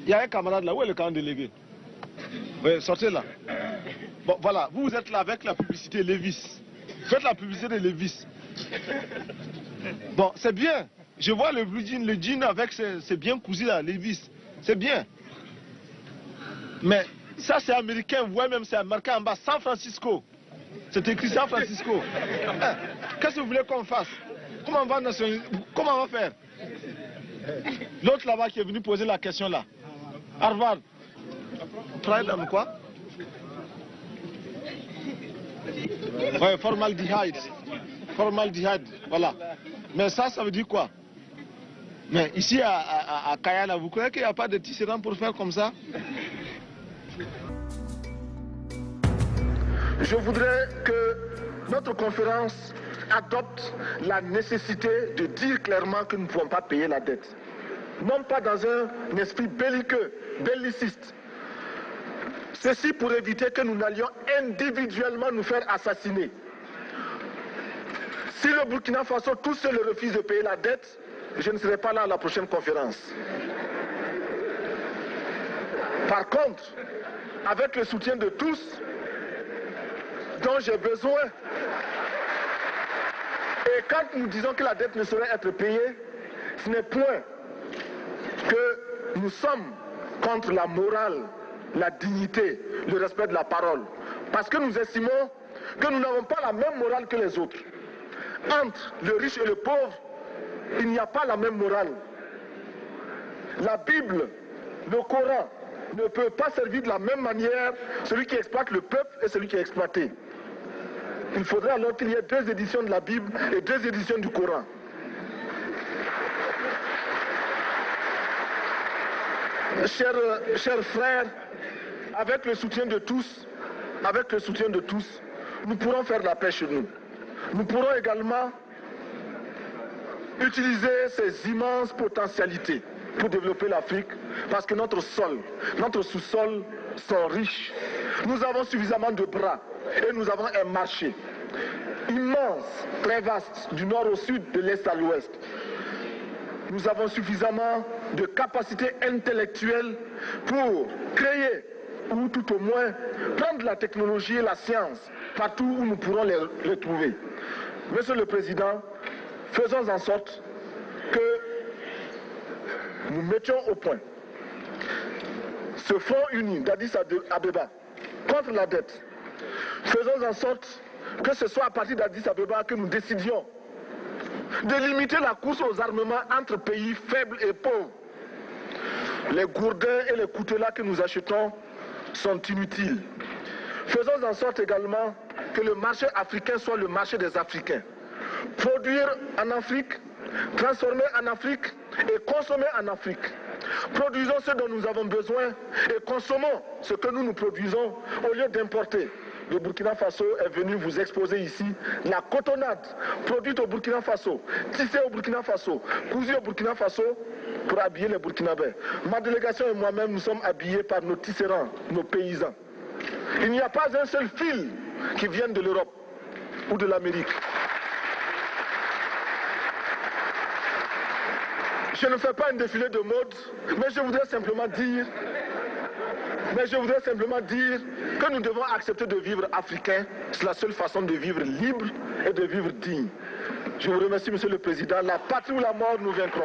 Il y a un camarade là, où est le camarade délégué? Oui, sortez là. Bon, voilà, vous êtes là avec la publicité Levis. Faites la publicité de Levis. Bon, c'est bien. Je vois le blue jean, le jean avec c'est bien cousu là, Levis. C'est bien. Mais ça c'est américain, vous voyez même c'est marqué en bas, San Francisco. C'est écrit San Francisco. Qu'est-ce que vous voulez qu'on fasse? Comment on va faire? L'autre là-bas qui est venu poser la question là. Harvard. Pride and quoi? Ouais, formaldehyde. Formaldehyde, voilà. Mais ça veut dire quoi? Mais ici à Kayala, vous croyez qu'il n'y a pas de tisserand pour faire comme ça? Je voudrais que notre conférence adopte la nécessité de dire clairement que nous ne pouvons pas payer la dette. Non pas dans un esprit belliqueux, belliciste. Ceci pour éviter que nous n'allions individuellement nous faire assassiner. Si le Burkina Faso tout seul refuse de payer la dette, je ne serai pas là à la prochaine conférence. Par contre, avec le soutien de tous, dont j'ai besoin, et quand nous disons que la dette ne saurait être payée, ce n'est point que nous sommes contre la morale, la dignité, le respect de la parole. Parce que nous estimons que nous n'avons pas la même morale que les autres. Entre le riche et le pauvre, il n'y a pas la même morale. La Bible, le Coran, ne peut pas servir de la même manière celui qui exploite le peuple et celui qui est exploité. Il faudrait alors qu'il y ait 2 éditions de la Bible et 2 éditions du Coran. Chers frères, avec le soutien de tous, nous pourrons faire la paix chez nous. Nous pourrons également utiliser ces immenses potentialités pour développer l'Afrique, parce que notre sol, notre sous-sol sont riches. Nous avons suffisamment de bras et nous avons un marché immense, très vaste, du nord au sud, de l'est à l'ouest. Nous avons suffisamment de capacités intellectuelles pour créer, ou tout au moins prendre la technologie et la science partout où nous pourrons les trouver. Monsieur le Président, faisons en sorte que nous mettions au point ce front uni d'Addis Abeba contre la dette. Faisons en sorte que ce soit à partir d'Addis Abeba que nous décidions de limiter la course aux armements entre pays faibles et pauvres. Les gourdins et les coutelas que nous achetons sont inutiles. Faisons en sorte également que le marché africain soit le marché des Africains. Produire en Afrique, transformer en Afrique et consommer en Afrique. Produisons ce dont nous avons besoin et consommons ce que nous produisons au lieu d'importer. Le Burkina Faso est venu vous exposer ici la cotonnade produite au Burkina Faso, tissée au Burkina Faso, cousue au Burkina Faso pour habiller les Burkinabés. Ma délégation et moi-même, nous sommes habillés par nos tisserands, nos paysans. Il n'y a pas un seul fil qui vienne de l'Europe ou de l'Amérique. Je ne fais pas un défilé de mode, mais je voudrais simplement dire que nous devons accepter de vivre africain. C'est la seule façon de vivre libre et de vivre digne. Je vous remercie, Monsieur le Président. La patrie ou la mort, nous vaincrons.